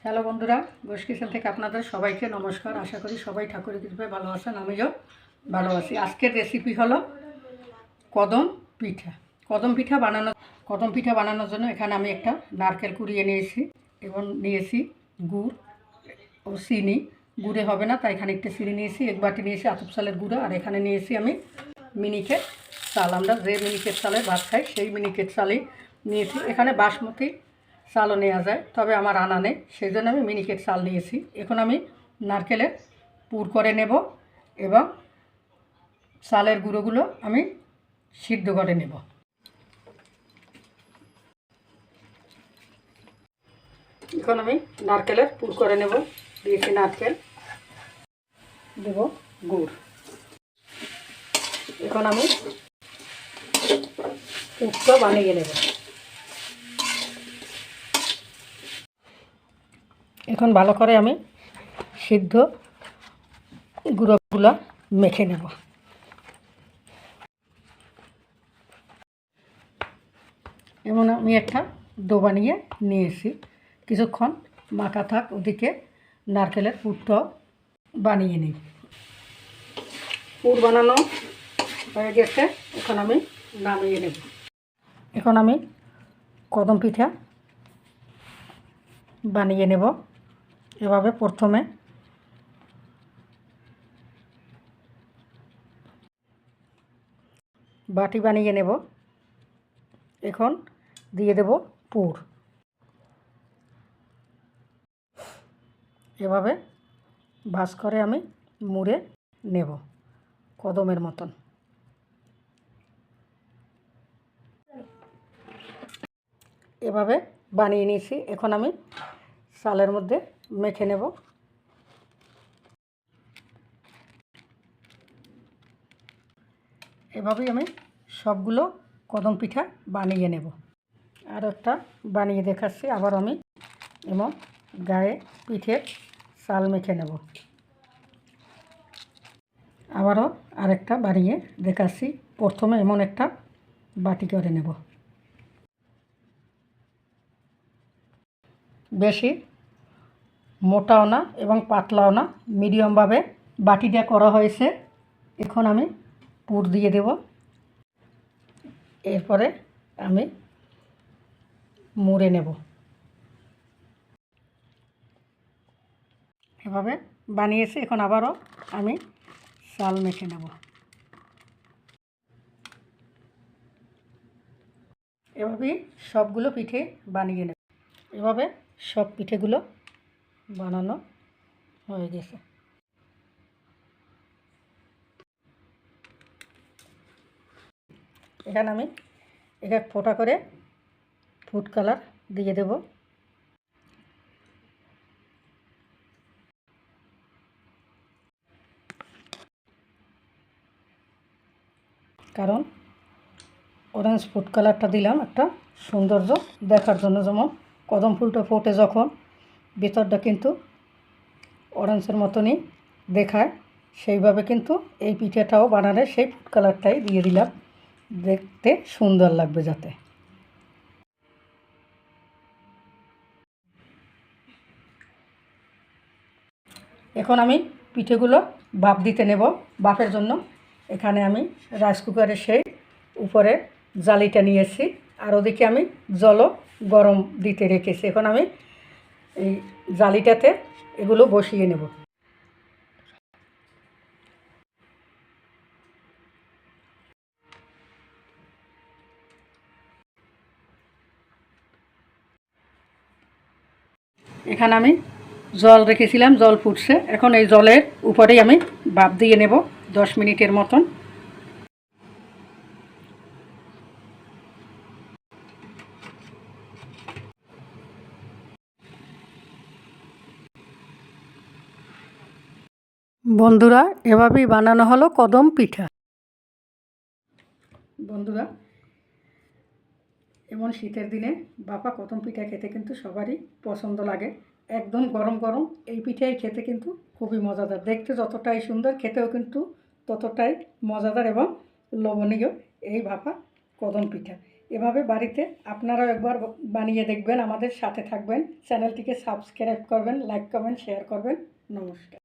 Hello বন্ধুরা, Ghosh kitchen থেকে আপনাদের সবাইকে নমস্কার। আশা করি সবাই ঠাকুরের কৃপায় ভালো আছেন, আমিও ভালো আছি। আজকের রেসিপি হলো কদম পিঠা। কদম পিঠা বানানোর জন্য এখানে আমি একটা নারকেল কুড়িয়ে নিয়েছি এবং নিয়েছি গুড় ও চিনি। গুড়ে হবে না, তাই এখানে একটু চিনি নিয়েছি, এক বাটি নিয়েছি আতপ চালের গুঁড়ো, আর এখানে নিয়েছি আমি মিনিকেট চাল। আমরা যে মিনিকেট চালের ভাত খাই সেই মিনিকেট চালই নিয়েছি। এখানে বাসমতি চালও নেওয়া যায়, তবে আমার আনা নেই, সেই জন্য আমি মিনিকেট চাল নিয়েছি। এখন আমি নারকেলের পুর করে নেব এবং চালের গুঁড়োগুলো আমি সিদ্ধ করে নেব। এখন আমি নারকেলের পুর করে নেব। দিয়েছি নারকেল, দেব গুড়। এখন আমি পুরটা বানিয়ে নেব। এখন ভালো করে আমি সিদ্ধ গুঁড়োগুলো মেখে নেব। এমন আমি একটা ডো বানিয়ে নিয়েছি, কিছুক্ষণ মাখা থাক, ওদিকে নারকেলের পুরটাও বানিয়ে নিই। পুর বানানো হয়ে গেছে, এখন আমি নামিয়ে নেব। এখন আমি কদম পিঠা বানিয়ে নেব। এভাবে প্রথমে বাটি বানিয়ে নেব। এখন দিয়ে দেব পুর। এভাবে ভাঁজ করে আমি মুড়ে নেব কদমের মতন। এভাবে বানিয়ে নিয়েছি, এখন আমি চালের মধ্যে মেখে নেব। এভাবেই আমি সবগুলো কদম পিঠা বানিয়ে নেব। আর একটা বানিয়ে দেখাচ্ছি, আবার আমি এমন গায়ে পিঠের চাল মেখে নেব। আবারও আরেকটা বানিয়ে দেখাচ্ছি। প্রথমে এমন একটা বাটি করে নেব। বেশি মোটাও না এবং পাতলাও না, মিডিয়ামভাবে বাটিটা করা হয়েছে। এখন আমি পুর দিয়ে দেব। এরপরে আমি মুড়ে নেব। এভাবে বানিয়েছি, এখন আবারও আমি চাল মেখে নেব। এভাবেই সবগুলো পিঠে বানিয়ে নেব। এভাবে সব পিঠেগুলো বানানো হয়ে গেছে। এখানে আমি এক এক ফোঁটা করে ফুড কালার দিয়ে দেব। কারণ অরেঞ্জ ফুড কালারটা দিলাম একটা সৌন্দর্য দেখার জন্য। যেমন কদম ফুলটা ফোটে যখন, ভেতরটা কিন্তু অরেঞ্জের মতনই দেখায়, সেইভাবে কিন্তু এই পিঠাটাও বানালে সেই ফুড কালারটাই দিয়ে দিলাম, দেখতে সুন্দর লাগবে যাতে। এখন আমি পিঠেগুলো ভাপ দিতে নেব। ভাপের জন্য এখানে আমি রাইস কুকারে সেই উপরে জালিটা নিয়েছি, আর ওদিকে আমি জলও গরম দিতে রেখেছি। এখন আমি এই জালিটাতে এগুলো বসিয়ে নেব। এখানে আমি জল রেখেছিলাম, জল ফুটছে। এখন এই জলের উপরেই আমি ভাপ দিয়ে নেব 10 মিনিটের মতন। বন্ধুরা, এভাবেই বানানো হলো কদম পিঠা। বন্ধুরা, এমন শীতের দিনে বাপা কদম পিঠা খেতে কিন্তু সবারই পছন্দ লাগে। একদম গরম গরম এই পিঠাই খেতে কিন্তু খুবই মজাদার। দেখতে যতটাই সুন্দর, খেতেও কিন্তু ততটাই মজাদার এবং লোভনীয় এই ভাপা কদম পিঠা। এভাবে বাড়িতে আপনারাও একবার বানিয়ে দেখবেন, আমাদের সাথে থাকবেন, চ্যানেলটিকে সাবস্ক্রাইব করবেন, লাইক কমেন্ট শেয়ার করবেন। নমস্কার।